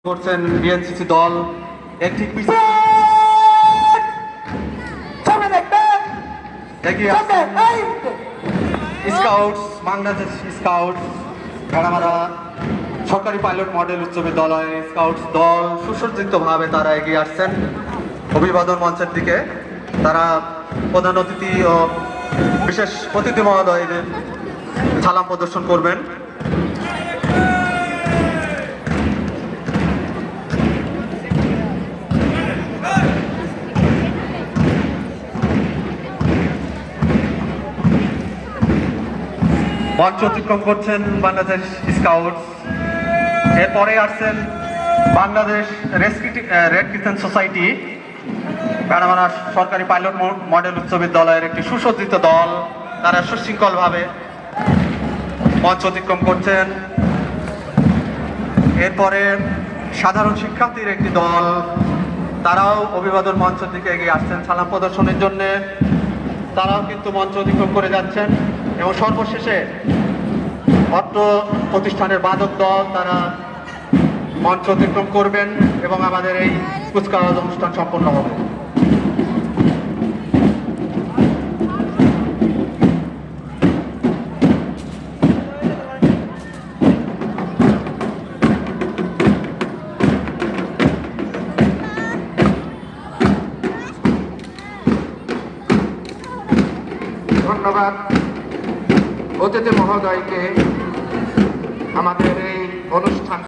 করছেন বিএনসিসি দল একটি স্কাউটস বাংলাদেশ স্কাউটস ভেড়ামারা সরকারি পাইলট মডেল উচ্চ বিদ্যালয় স্কাউটস দল সুসজ্জিতভাবে তারা এগিয়ে আসছেন অভিবাদন মঞ্চের দিকে। তারা প্রধান অতিথি ও বিশেষ অতিথি মহোদয়দের সালাম প্রদর্শন করবেন। মঞ্চ অতিক্রম করছেন বাংলাদেশ স্কাউটস। এরপরে আসছেন Bangladesh red crescent society Bheramara সরকারি পাইলট মডেল উচ্চ বিদ্যালয়ের একটি সুসজ্জিত দল। তারা সুশৃঙ্খলভাবে মঞ্চ অতিক্রম করছেন। এরপরে সাধারণ শিক্ষার্থীর একটি দল, তারাও অভিবাদন মঞ্চের দিকে এগিয়ে আসছেন সালাম প্রদর্শনের জন্য। তারাও কিন্তু মঞ্চ অতিক্রম করে যাচ্ছেন এবং সর্বশেষে অত্র প্রতিষ্ঠানের বাদক দল তারা মঞ্চ অতিক্রম করবেন এবং আমাদের এই কুচকাওয়াজ অনুষ্ঠান সম্পন্ন হবে। ধন্যবাদ অতিথি মহোদয়কে আমাদের এই অনুষ্ঠান